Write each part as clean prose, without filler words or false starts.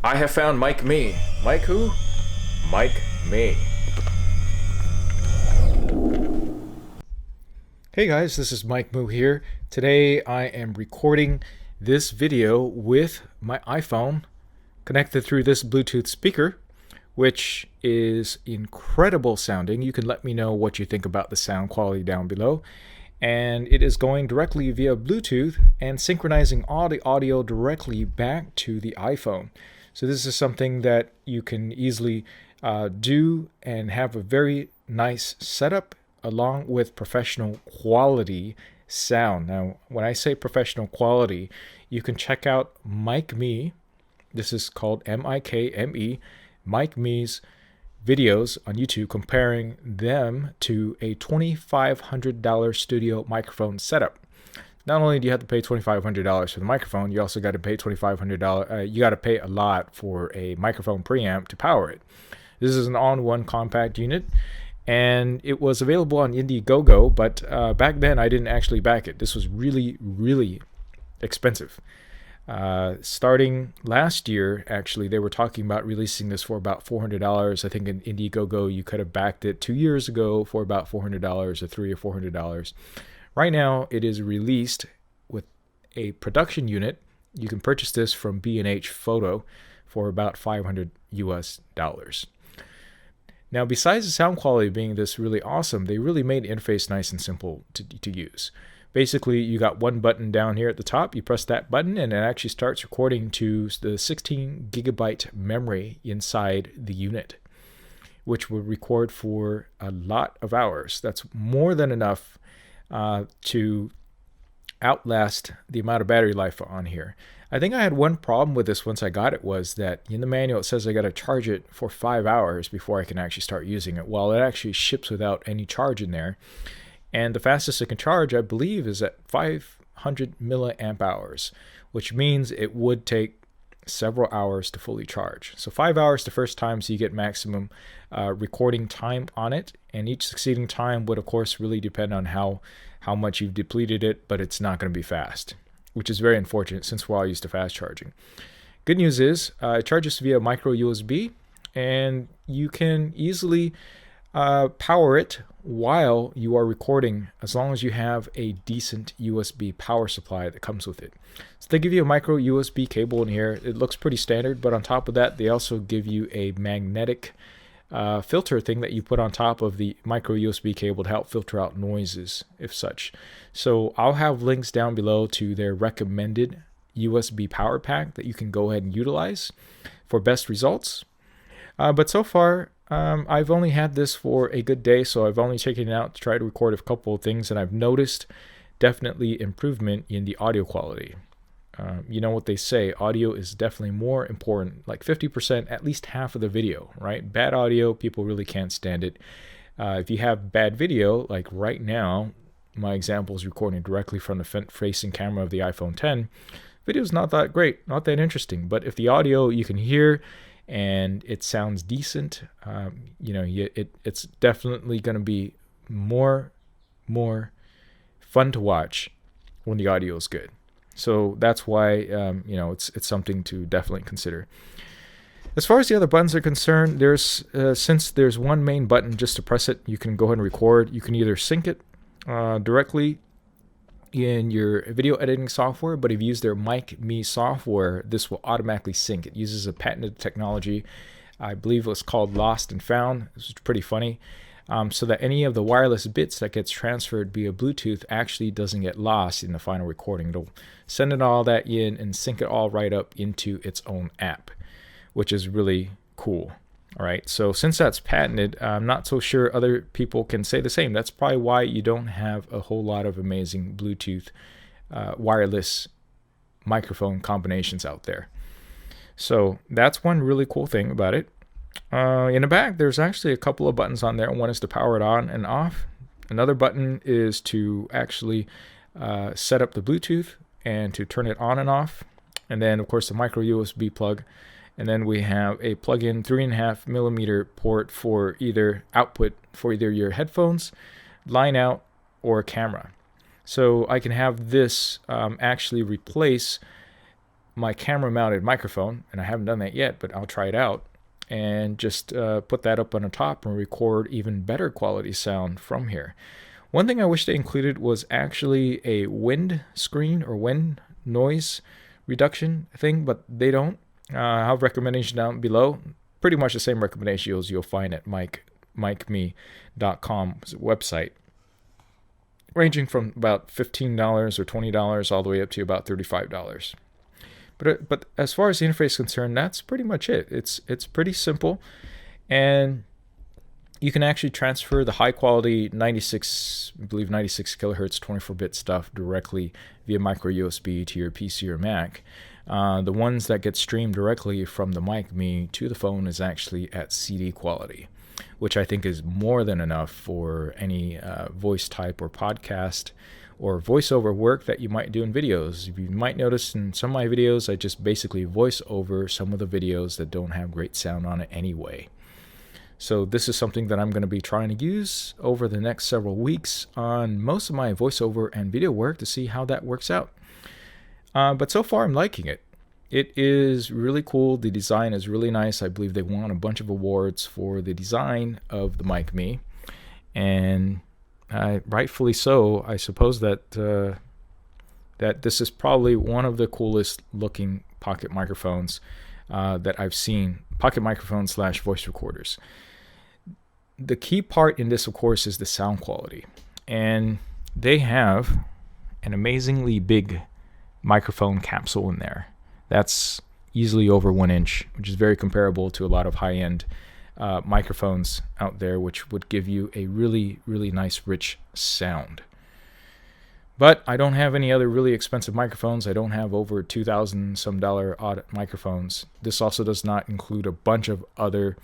I have found MikMe. Mike who? MikMe. Hey guys, this is Mike Moo here. Today I am recording this video with my iPhone connected through this Bluetooth speaker, which is incredible sounding. You can let me know what you think about the sound quality down below. And it is going directly via Bluetooth and synchronizing all the audio directly back to the iPhone. So this is something that you can easily do and have a very nice setup along with professional quality sound. Now, when I say professional quality, you can check out MikMe. This is called MikMe, MikMe's videos on YouTube comparing them to a $2,500 studio microphone setup. Not only do you have to pay $2,500 for the microphone, you also got to pay $2,500. You got to pay a lot for a microphone preamp to power it. This is an all-in-one compact unit, and it was available on Indiegogo, but back then I didn't actually back it. This was really, really expensive. Starting last year, actually, they were talking about releasing this for about $400. I think in Indiegogo, you could have backed it 2 years ago for about $400 or $300 or $400. Right now, it is released with a production unit. You can purchase this from B&H Photo for about $500 US. Now, besides the sound quality being this really awesome, they really made the interface nice and simple to use. Basically, you got one button down here at the top. You press that button, and it actually starts recording to the 16 gigabyte memory inside the unit, which will record for a lot of hours. That's more than enough to outlast the amount of battery life on here. I think I had one problem with this once I got it, was that in the manual it says I got to charge it for 5 hours before I can actually start using it. Well, it actually ships without any charge in there. And the fastest it can charge, I believe, is at 500 milliamp hours, which means it would take several hours to fully charge. So 5 hours the first time, so you get maximum recording time on it. And each succeeding time would, of course, really depend on how much you've depleted it, but it's not going to be fast, which is very unfortunate since we're all used to fast charging. Good news is it charges via micro USB, and you can easily power it while you are recording, as long as you have a decent USB power supply that comes with it. So they give you a micro USB cable in here. It looks pretty standard, but on top of that, they also give you a magnetic filter thing that you put on top of the micro USB cable to help filter out noises, if such. So I'll have links down below to their recommended USB power pack that you can go ahead and utilize for best results. But so far, I've only had this for a good day, so I've only taken it out to try to record a couple of things, and I've noticed definitely improvement in the audio quality. You know what they say, audio is definitely more important, like 50%, at least half of the video, right? Bad audio, people really can't stand it. If you have bad video, like right now, my example is recording directly from the front-facing camera of the iPhone X. Video's not that great, not that interesting, but if the audio you can hear and it sounds decent, it's definitely going to be more fun to watch when the audio is good. So that's why it's something to definitely consider. As far as the other buttons are concerned, since there's one main button just to press it, you can go ahead and record. You can either sync it directly in your video editing software, but if you use their MikMe software, this will automatically sync. It uses a patented technology. I believe it was called Lost and Found. This is pretty funny. So that any of the wireless bits that gets transferred via Bluetooth actually doesn't get lost in the final recording. It'll send it all that in and sync it all right up into its own app, which is really cool. All right, so since that's patented, I'm not so sure other people can say the same. That's probably why you don't have a whole lot of amazing Bluetooth wireless microphone combinations out there. So that's one really cool thing about it. In the back, there's actually a couple of buttons on there. One is to power it on and off. Another button is to actually set up the Bluetooth and to turn it on and off. And then, of course, the micro USB plug. And then we have a plug-in 3.5 millimeter port for either output for either your headphones, line out, or camera. So I can have this actually replace my camera mounted microphone, and I haven't done that yet, but I'll try it out, and just put that up on the top and record even better quality sound from here. One thing I wish they included was actually a wind screen or wind noise reduction thing, but they don't. I'll have recommendation down below. Pretty much the same recommendations you'll find at MikMe's website, ranging from about $15 or $20 all the way up to about $35. But as far as the interface is concerned, that's pretty much it. It's pretty simple, and you can actually transfer the high quality 96 kilohertz 24-bit stuff directly via micro USB to your PC or Mac. The ones that get streamed directly from the MikMe to the phone is actually at CD quality, which I think is more than enough for any voice type or podcast or voiceover work that you might do in videos. You might notice in some of my videos, I just basically voice over some of the videos that don't have great sound on it anyway. So this is something that I'm going to be trying to use over the next several weeks on most of my voiceover and video work to see how that works out. But so far I'm liking it. It is really cool. The design is really nice. I believe they won a bunch of awards for the design of the MikMe, and rightfully so. I suppose that that this is probably one of the coolest looking pocket microphones that I've seen. Pocket microphones / voice recorders. The key part in this, of course, is the sound quality, and they have an amazingly big microphone capsule in there. That's easily over 1 inch, which is very comparable to a lot of high-end microphones out there, which would give you a really, really nice, rich sound. But I don't have any other really expensive microphones. I don't have over $2,000 some odd microphones. This also does not include a bunch of other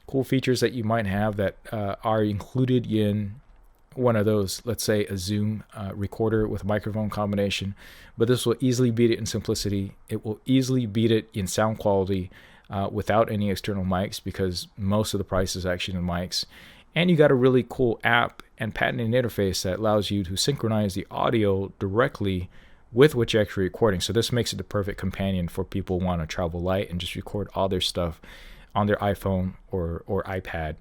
cool features that you might have that are included in one of those, let's say a Zoom recorder with a microphone combination. But this will easily beat it in simplicity. It will easily beat it in sound quality without any external mics, because most of the price is actually in the mics. And you got a really cool app and patented interface that allows you to synchronize the audio directly with what you're actually recording. So this makes it the perfect companion for people who want to travel light and just record all their stuff on their iPhone or iPad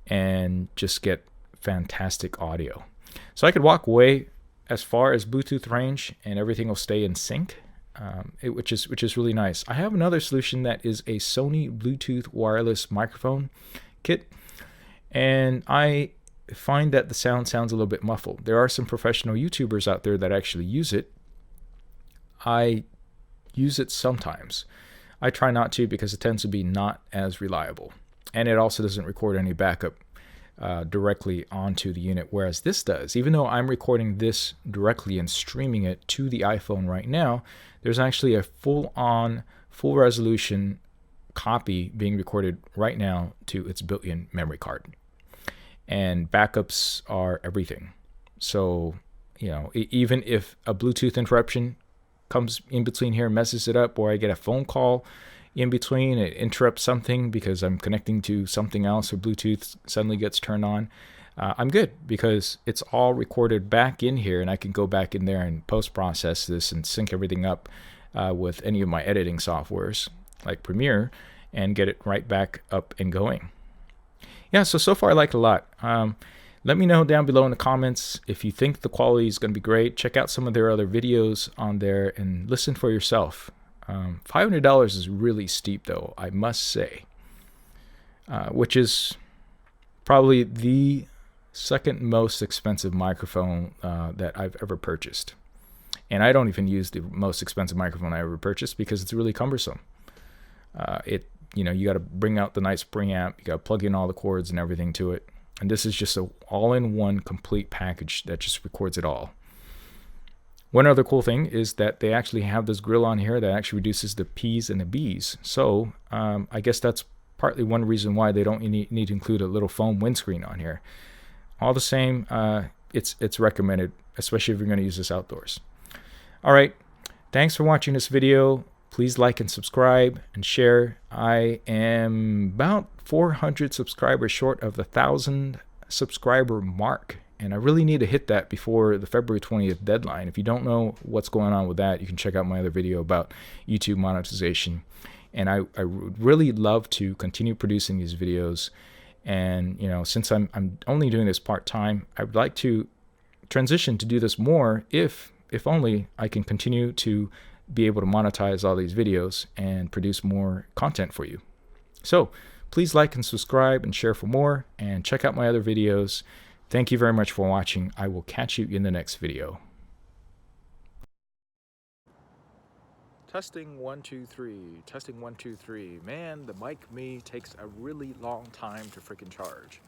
and just get fantastic audio. So I could walk away as far as Bluetooth range and everything will stay in sync, which is really nice. I have another solution that is a Sony Bluetooth wireless microphone kit, and I find that the sound sounds a little bit muffled. There are some professional YouTubers out there that actually use it. I use it sometimes. I try not to because it tends to be not as reliable, and it also doesn't record any backup directly onto the unit, whereas this does. Even though I'm recording this directly and streaming it to the iPhone right now, there's actually a full resolution copy being recorded right now to its built-in memory card, and backups are everything. So even if a Bluetooth interruption comes in between here and messes it up, or I get a phone call in between, it interrupts something because I'm connecting to something else, or Bluetooth suddenly gets turned on, I'm good, because it's all recorded back in here, and I can go back in there and post-process this and sync everything up with any of my editing softwares like Premiere and get it right back up and going. Yeah, so far I like it a lot. Let me know down below in the comments if you think the quality is going to be great. Check out some of their other videos on there and listen for yourself. $500 is really steep, though, I must say, which is probably the second most expensive microphone that I've ever purchased. And I don't even use the most expensive microphone I ever purchased because it's really cumbersome. You got to bring out the nice preamp, you got to plug in all the cords and everything to it. And this is just an all-in-one complete package that just records it all. One other cool thing is that they actually have this grill on here that actually reduces the P's and the B's. So I guess that's partly one reason why they don't need to include a little foam windscreen on here. All the same, it's recommended, especially if you're going to use this outdoors. All right, thanks for watching this video. Please like and subscribe and share. I am about 400 subscribers short of the 1,000 subscriber mark and I really need to hit that before the February 20th deadline. If you don't know what's going on with that, you can check out my other video about YouTube monetization. And I would really love to continue producing these videos. And since I'm only doing this part-time, I would like to transition to do this more if only I can continue to be able to monetize all these videos and produce more content for you. So please like and subscribe and share for more, and check out my other videos. Thank you very much for watching. I will catch you in the next video. Testing 1 2 3. Testing 1 2 3. Man, the MikMe takes a really long time to freaking charge.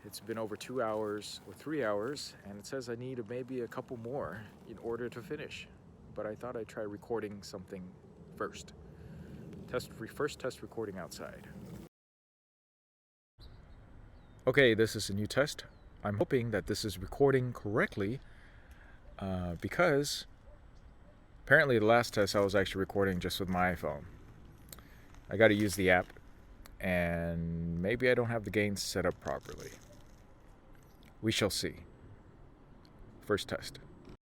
It's been over 2 hours or 3 hours, and it says I need maybe a couple more in order to finish. But I thought I'd try recording something first. First test recording outside. Okay, this is a new test. I'm hoping that this is recording correctly because apparently the last test I was actually recording just with my iPhone. I got to use the app, and maybe I don't have the gain set up properly. We shall see. First test.